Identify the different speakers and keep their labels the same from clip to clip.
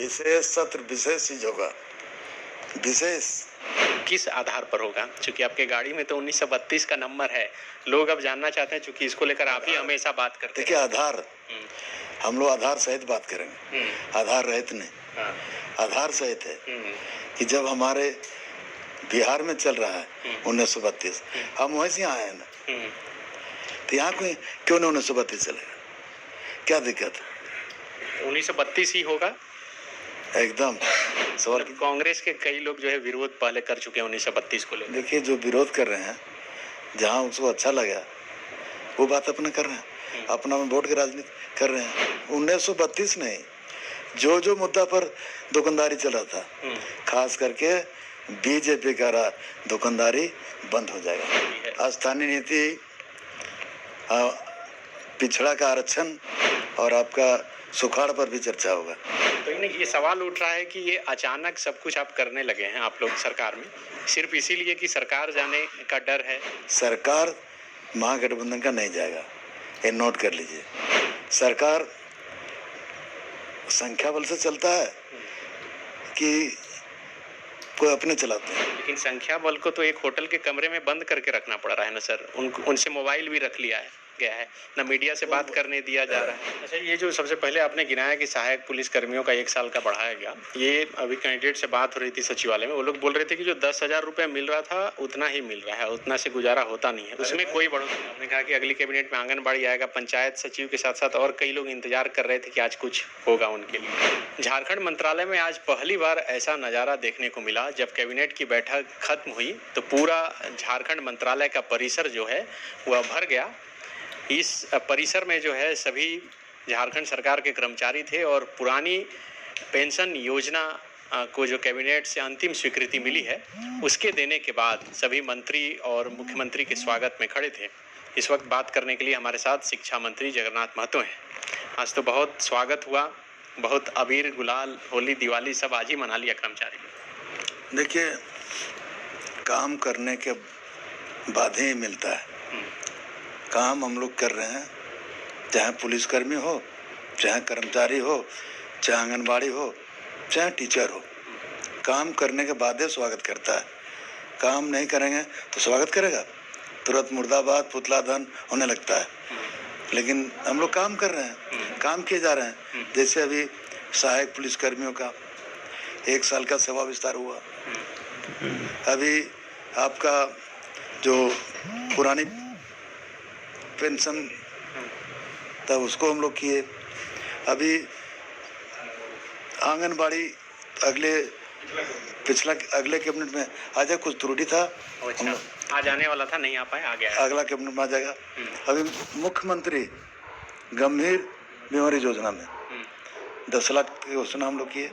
Speaker 1: विशेष सत्र विशेष चीज होगा। विशेष
Speaker 2: किस आधार पर होगा? चूंकि आपके गाड़ी में तो 1932 का नंबर है, लोग अब जानना चाहते हैं, चूंकि इसको लेकर आप ही हमेशा बात करते हैं।
Speaker 1: देखिए, आधार हम लोग आधार सहित बात करेंगे, आधार रहित नहीं।
Speaker 2: हाँ।
Speaker 1: आधार सहित है कि जब हमारे बिहार में चल रहा है 1932, हम वहीं से आए हैं ना, तो यहाँ क्यों नहीं 1932 चलेगा? क्या दिक्कत है?
Speaker 2: 1932 ही होगा
Speaker 1: एकदम। सवाल
Speaker 2: कांग्रेस के कई लोग जो है विरोध पहले कर चुके हैं 1932 को लेकर।
Speaker 1: देखिए, जो विरोध कर रहे हैं, जहाँ उसको अच्छा लगा वो बात अपना कर रहे हैं, अपना वोट की राजनीति कर रहे हैं। 1932 नहीं, जो मुद्दा पर दुकानदारी चल रहा था, खास करके बीजेपी का दुकानदारी बंद हो जाएगा। स्थानीय नीति, पिछड़ा का आरक्षण और आपका सुखाड़ पर भी चर्चा होगा।
Speaker 2: तो ये सवाल उठ रहा है कि ये अचानक सब कुछ आप करने लगे हैं आप लोग सरकार में, सिर्फ इसीलिए कि सरकार जाने का डर है?
Speaker 1: सरकार महागठबंधन का नहीं जाएगा, ये नोट कर लीजिए। सरकार संख्या बल से चलता है कि कोई अपने चलाते हैं?
Speaker 2: लेकिन संख्या बल को तो एक होटल के कमरे में बंद करके रखना पड़ रहा है ना सर, उनसे मोबाइल भी रख लिया गया है ना, मीडिया से बात करने दिया जा रहा है। अच्छा, ये जो सबसे पहले आपने गिनाया कि सहायक पुलिस कर्मियों का 1 साल का बढ़ाया गया, ये अभी कैंडिडेट से बात हो रही थी सचिवालय में, वो लोग बोल रहे थे कि जो 10,000 रुपये मिल रहा था उतना ही मिल रहा है, उतना से गुजारा होता नहीं है, उसमें कोई बढ़ोतरी। आपने कहा कि अगली कैबिनेट में आंगनबाड़ी आएगा, पंचायत सचिव के साथ साथ और कई लोग इंतजार कर रहे थे कि आज कुछ होगा उनके लिए। झारखंड मंत्रालय में आज पहली बार ऐसा नज़ारा देखने को मिला, जब कैबिनेट की बैठक खत्म हुई तो पूरा झारखंड मंत्रालय का परिसर जो है वह भर गया। इस परिसर में जो है सभी झारखंड सरकार के कर्मचारी थे और पुरानी पेंशन योजना को जो कैबिनेट से अंतिम स्वीकृति मिली है उसके देने के बाद सभी मंत्री और मुख्यमंत्री के स्वागत में खड़े थे। इस वक्त बात करने के लिए हमारे साथ शिक्षा मंत्री जगन्नाथ महतो हैं। आज तो बहुत स्वागत हुआ, बहुत अबीर गुलाल, होली दिवाली सब आज ही मना लिया कर्मचारी।
Speaker 1: देखिए, काम करने के बाद ही मिलता है। काम हम लोग कर रहे हैं, चाहे पुलिसकर्मी हो, चाहे कर्मचारी हो, चाहे आंगनबाड़ी हो, चाहे टीचर हो, काम करने के बाद ही स्वागत करता है। काम नहीं करेंगे तो स्वागत करेगा? तुरंत मुर्दाबाद पुतला दहन होने लगता है। लेकिन हम लोग काम कर रहे हैं, काम किए जा रहे हैं। जैसे अभी सहायक पुलिसकर्मियों का 1 साल का सेवा विस्तार हुआ, अभी आपका जो पुरानी पेंशन तब उसको हम लोग किए, अभी आंगनबाड़ी अगले कैबिनेट में आ जाए, कुछ त्रुटि था।
Speaker 2: अच्छा, आज आने वाला था, नहीं आ पाए, आ गया,
Speaker 1: अगला कैबिनेट में आ जाएगा। अभी मुख्यमंत्री गंभीर बीमारी योजना में 10 लाख की घोषणा हम लोग किए।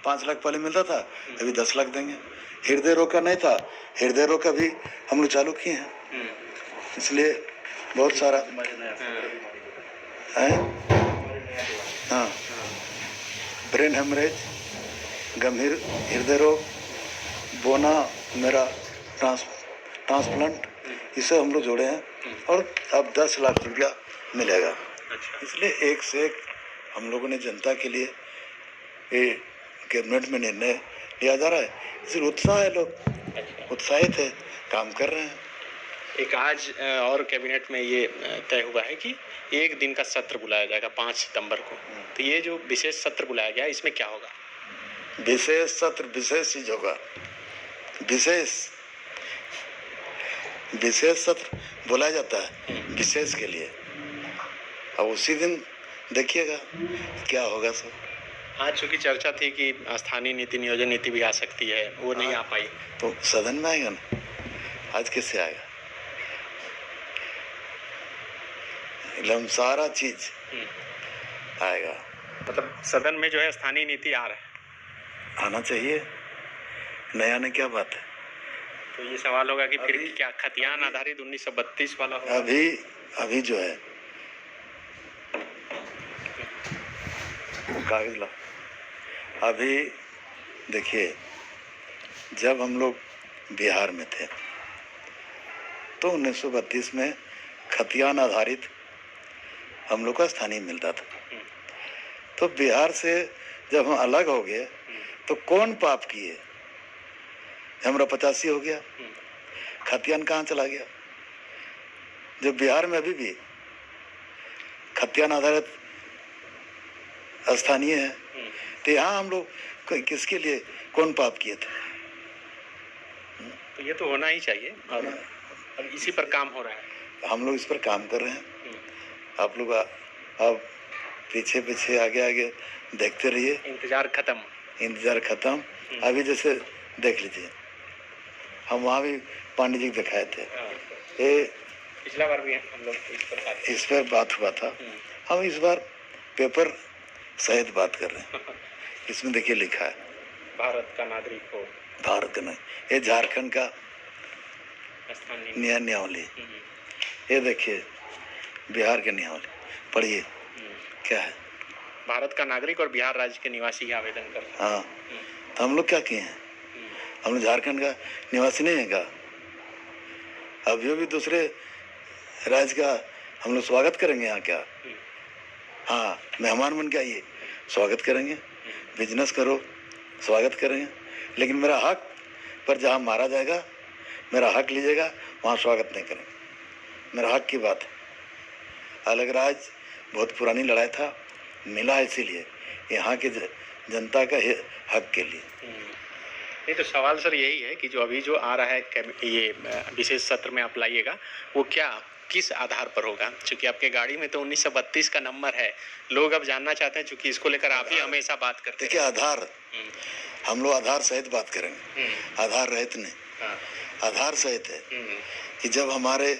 Speaker 1: 5 लाख पहले मिलता था, अभी 10 लाख देंगे। हृदय रोग का नहीं था, हृदय रोग का भी हम लोग चालू किए हैं। इसलिए बहुत सारा है। हाँ, ब्रेन हेमरेज, गंभीर हृदय रोग, बोना मेरा ट्रांसप्लांट, इसे हम लोग जोड़े हैं और अब 10 लाख रुपया मिलेगा। इसलिए एक से एक हम लोगों ने जनता के लिए ये कैबिनेट में निर्णय लिया जा रहा है। इसलिए उत्साह है, लोग उत्साहित है, काम कर रहे हैं।
Speaker 2: एक आज और कैबिनेट में ये तय हुआ है कि 1 दिन का सत्र बुलाया जाएगा 5 सितंबर को। तो ये जो विशेष सत्र बुलाया गया, इसमें क्या होगा?
Speaker 1: विशेष सत्र विशेष चीज होगा। विशेष सत्र बुलाया जाता है विशेष के लिए, अब उसी दिन देखिएगा क्या होगा। सब
Speaker 2: आज चूंकि चर्चा थी कि स्थानीय नीति, नियोजन नीति भी आ सकती है, वो नहीं आ पाई,
Speaker 1: तो सदन में आएगा ना। आज कैसे आएगा? एकदम सारा चीज आएगा।
Speaker 2: मतलब सदन में जो है स्थानीय नीति आ रहा है,
Speaker 1: आना चाहिए, नया ने क्या बात है।
Speaker 2: तो ये सवाल होगा कि फिर क्या खतियान आधारित 1932 वाला होगा?
Speaker 1: अभी जो है कागज ला। अभी देखिए, जब हम लोग बिहार में थे तो 1932 में खतियान आधारित हम लोग का स्थानीय मिलता था। तो बिहार से जब हम अलग हो गए तो कौन पाप किए? हमरा 85 हो गया, खतियान कहाँ चला गया? जो बिहार में अभी भी खतियान आधारित स्थानीय है, तो यहाँ हम लोग किसके लिए कौन पाप किए थे?
Speaker 2: तो ये तो होना ही चाहिए और अब इसी पर काम हो रहा है।
Speaker 1: हम लोग इस पर काम कर रहे हैं। आप लोग अब पीछे पीछे आगे आगे देखते रहिए।
Speaker 2: इंतजार खत्म।
Speaker 1: अभी जैसे देख लीजिए, हम वहाँ भी पांडे जी को दिखाए थे। ये
Speaker 2: पिछला बार भी हम लोग इस पर
Speaker 1: बात हुआ था। हम इस बार पेपर सहित बात कर रहे हैं। इसमें देखिए लिखा है
Speaker 2: भारत का नागरिक हो।
Speaker 1: भारत का नहीं, ये झारखंड का नियमावली। ये देखिए बिहार के नियमावली, पढ़िए क्या है।
Speaker 2: भारत का नागरिक और बिहार राज्य के निवासी ही आवेदन कर।
Speaker 1: हाँ, तो हम लोग क्या किए हैं? हम लोग झारखंड का निवासी नहीं है क्या? अभी भी दूसरे राज्य का हम लोग स्वागत करेंगे यहाँ क्या? हाँ, मेहमान बन के आइए, स्वागत करेंगे। बिजनेस करो, स्वागत करेंगे। लेकिन मेरा हक पर जहाँ मारा जाएगा, मेरा हक लीजिएगा, वहाँ स्वागत नहीं करेंगे। मेरा हक की बात है। अलग राज्य बहुत पुरानी लड़ाई था, मिला इसीलिए यहाँ के जनता का हक के लिए।
Speaker 2: नहीं तो सवाल सर यही है कि जो अभी जो आ रहा है ये विशेष सत्र में आप लाइएगा, वो क्या किस आधार पर होगा? क्योंकि आपके गाड़ी में तो 1932 का नंबर है। लोग अब जानना चाहते हैं, क्योंकि इसको लेकर आप ही हमेशा बात करते हैं।
Speaker 1: देखिए आधार, हम लोग आधार सहित बात करेंगे, आधार रहित नहीं। आधार सहित है कि जब हमारे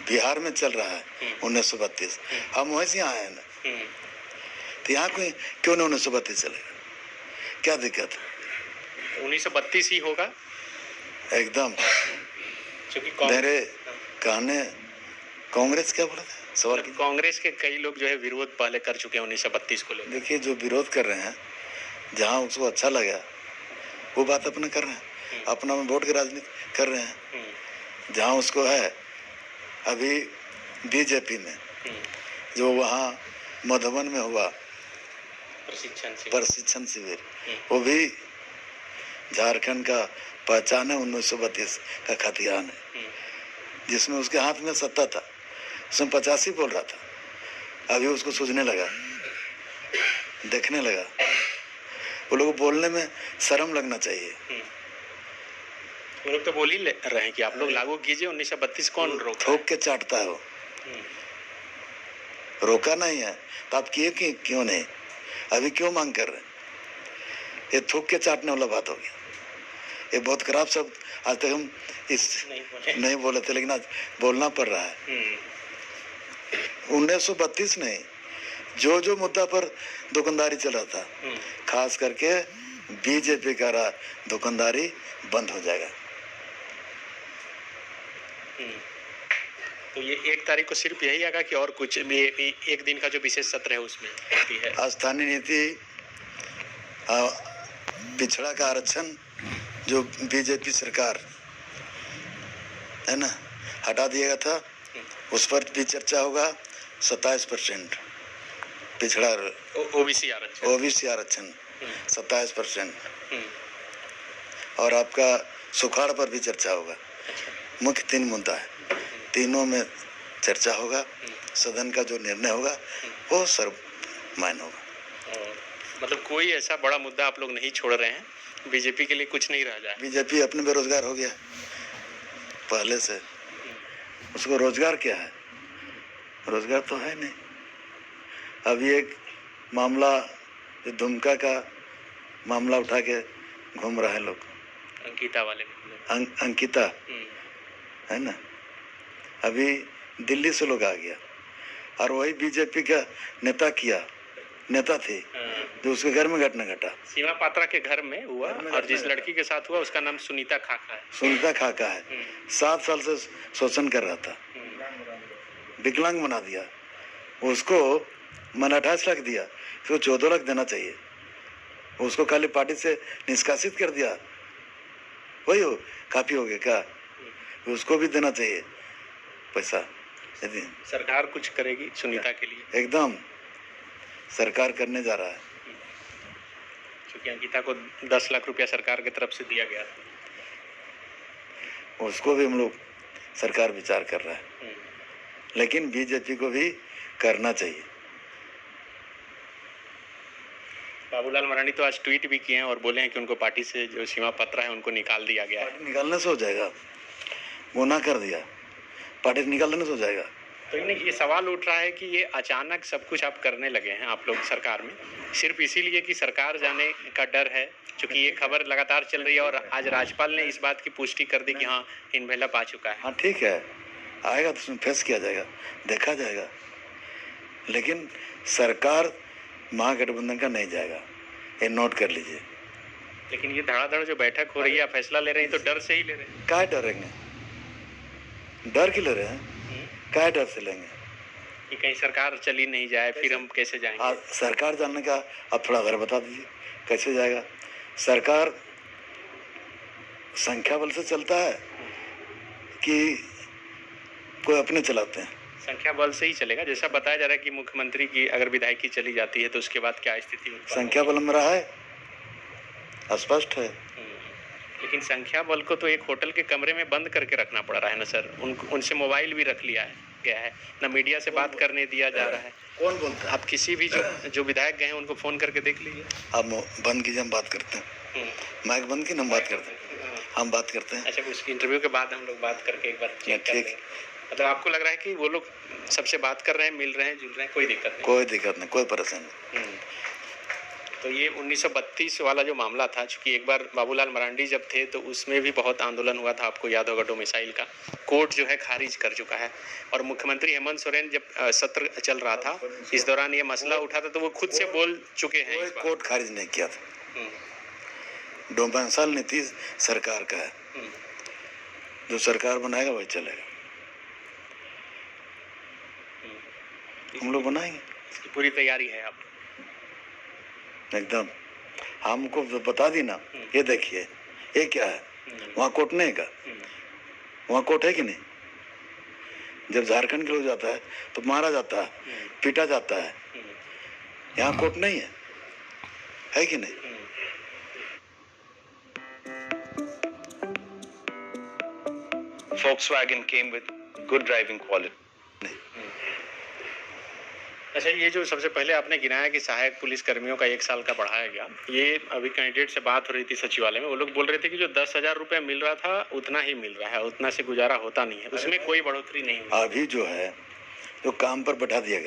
Speaker 1: बिहार में चल रहा है 1932, हम वहीं से आए हैं ना, तो यहाँ क्यों नहीं 1932 चलेगा? क्या दिक्कत है?
Speaker 2: 1932 ही होगा
Speaker 1: एकदम।
Speaker 2: क्योंकि
Speaker 1: मेरे कहने कांग्रेस क्या बोला था सवाल की?
Speaker 2: कांग्रेस के कई लोग जो है विरोध पहले कर चुके हैं 1932 को लेकर।
Speaker 1: देखिए जो विरोध कर रहे हैं, जहाँ उसको अच्छा लगा वो बात अपना कर रहे हैं, अपना में वोट की राजनीति कर रहे हैं। जहाँ उसको है अभी बीजेपी में जो वहाँ मधुबन में हुआ प्रशिक्षण शिविर, वो भी झारखंड का पहचान है 1932 का खतियान है, जिसमें उसके हाथ में सत्ता था। उसमें 85 बोल रहा था, अभी उसको सूझने लगा, देखने लगा। वो लोग बोलने में शर्म लगना चाहिए।
Speaker 2: वो लोग तो बोल ही रहे हैं कि आप लोग लागू कीजिए 1932, कौन रोक?
Speaker 1: थोक के चाटता है वो, रोका नहीं है तो आप किए क्यों नहीं? अभी क्यों मांग कर रहे हैं? ये थोक के चाटने वाला बात हो गया। ये बहुत खराब शब्द आज तक हम नहीं बोले थे, लेकिन आज बोलना पड़ रहा है। 1932 नहीं, जो मुद्दा पर दुकानदारी चल रहा था, खास करके बीजेपी का दुकानदारी बंद हो जाएगा।
Speaker 2: तो ये 1 तारीख को सिर्फ यही आएगा कि और कुछ भी? एक दिन का जो विशेष सत्र है उसमें है
Speaker 1: स्थानीय नीति, पिछड़ा का आरक्षण जो बीजेपी सरकार है ना हटा दिया था, उस पर भी चर्चा होगा। 27% पिछड़ा
Speaker 2: ओबीसी
Speaker 1: आरक्षण 27%, और आपका सुखाड़ पर भी चर्चा होगा। मुख्य 3 मुद्दा है, तीनों में चर्चा होगा। सदन का जो निर्णय होगा वो सर्वमान्य होगा।
Speaker 2: मतलब कोई ऐसा बड़ा मुद्दा आप लोग नहीं छोड़ रहे हैं? बीजेपी के लिए कुछ नहीं रह जाए?
Speaker 1: बीजेपी अपने बेरोजगार हो गया पहले से, उसको रोजगार क्या है? रोजगार तो है नहीं। अभी एक मामला जो दुमका का मामला उठा के घूम रहा है लोग,
Speaker 2: अंकिता वाले
Speaker 1: अंकिता है ना, अभी दिल्ली से लोग आ गया, और वही बीजेपी का नेता थे जो उसके घर में घटना घटा।
Speaker 2: सीमा पात्रा के घर में हुआ, और जिस लड़की के साथ हुआ उसका नाम सुनीता खाका है।
Speaker 1: 7 साल से शोषण कर रहा था, विकलांग बना दिया उसको। मैंने 28 लाख दिया, तो 14 लाख देना चाहिए। उसको खाली पार्टी से निष्कासित कर दिया, वही हो काफी हो गया क्या? उसको भी देना चाहिए पैसा। यदि
Speaker 2: सरकार कुछ करेगी सुनीता के लिए,
Speaker 1: एकदम सरकार करने जा रहा है।
Speaker 2: क्योंकि अंकिता को 10 लाख रुपया सरकार की तरफ से दिया गया,
Speaker 1: उसको भी हम लोग सरकार विचार कर रहा है, लेकिन बीजेपी को भी करना चाहिए।
Speaker 2: बाबूलाल मरांडी तो आज ट्वीट भी किए हैं और बोले हैं कि उनको पार्टी से जो सीमा पत्र है उनको निकाल दिया गया है।
Speaker 1: पार्टी निकालने से हो जाएगा, गुनाह कर दिया, पार्टी निकालने से हो जाएगा।
Speaker 2: तो ये सवाल उठ रहा है कि ये अचानक सब कुछ आप करने लगे हैं आप लोग सरकार में, सिर्फ इसीलिए कि सरकार जाने का डर है, क्योंकि ये खबर लगातार चल रही है और आज राज्यपाल ने इस बात की पुष्टि कर दी कि हाँ इन्वेलप आ चुका है।
Speaker 1: हाँ ठीक है, आएगा तो उसमें फेस किया जाएगा, देखा जाएगा, लेकिन सरकार महागठबंधन का नहीं जाएगा, ये नोट कर लीजिए।
Speaker 2: लेकिन ये धड़ाधड़ जो बैठक हो रही है, फैसला ले रहे हैं, तो डर से ही ले रहे हैं।
Speaker 1: क्या डरेंगे, डर क्यों ले रहे हैं, क्या डर से लेंगे
Speaker 2: कि कहीं सरकार चली नहीं जाए, फिर हम कैसे जाएंगे।
Speaker 1: सरकार जानने का आप थोड़ा अगर बता दीजिए कैसे जाएगा। सरकार संख्या बल से चलता है कि कोई अपने चलाते हैं?
Speaker 2: संख्या बल से ही चलेगा, जैसा बताया जा रहा है कि मुख्यमंत्री की अगर विधायकी चली जाती है तो उसके बाद क्या स्थिति उत्पन्न
Speaker 1: संख्या बल में रहा है, स्पष्ट है।
Speaker 2: लेकिन संख्या बल को तो एक होटल के कमरे में बंद करके रखना पड़ रहा है ना सर, उनसे मोबाइल भी रख लिया है गया है, ना मीडिया से बात करने दिया जा रहा है।
Speaker 1: कौन बोलता है?
Speaker 2: आप किसी भी जो विधायक गए हैं उनको फोन करके देख लीजिए।
Speaker 1: आप बंद कीजिए, हम बात करते हैं। माइक बंद की, हम बात करते हैं, हम बात करते हैं।
Speaker 2: अच्छा, उसकी इंटरव्यू के बाद हम लोग बात करके एक बार चेक कर लेंगे। मतलब आपको लग रहा है कि वो लोग सबसे बात कर रहे हैं, मिल रहे हैं, जुल रहे हैं, कोई दिक्कत नहीं?
Speaker 1: कोई दिक्कत नहीं, कोई परेशानी नहीं।
Speaker 2: तो ये 1932 वाला जो मामला था, चूंकि एक बार बाबूलाल मरांडी जब थे तो उसमें भी बहुत आंदोलन हुआ था, आपको याद होगा, डोमिसाइल का कोर्ट जो है खारिज कर चुका है। और मुख्यमंत्री हेमंत सोरेन जब सत्र चल रहा था, इस दौरान ये मसला उठा था, तो वो खुद से बोल चुके हैं।
Speaker 1: कोई कोर्ट खारिज नहीं किया था। डोमिसाइल नीति सरकार का है, जो सरकार बनाएगा वही चलेगा। हम लोग बनाएंगे,
Speaker 2: इसकी पूरी तैयारी है आप?
Speaker 1: एकदम। हमको बता दी ना, ये देखिए ये क्या है, वहाँ कोर्ट नहीं का, वहाँ कोर्ट है कि नहीं? जब झारखंड के लोग जाता है तो मारा जाता है, पीटा जाता है, यहाँ कोर्ट नहीं है कि नहीं?
Speaker 3: Volkswagen came with good driving quality.
Speaker 2: अच्छा, ये जो सबसे पहले आपने गिनाया कि सहायक पुलिस कर्मियों का 1 साल का बढ़ाया गया, ये अभी कैंडिडेट से बात हो रही थी सचिवालय में, वो लोग बोल रहे थे कि जो 10,000 रुपये मिल रहा था उतना ही मिल रहा है, उतना से गुजारा होता नहीं है, उसमें कोई बढ़ोतरी नहीं हुई।
Speaker 1: अभी जो है, जो काम पर बैठा दिया गया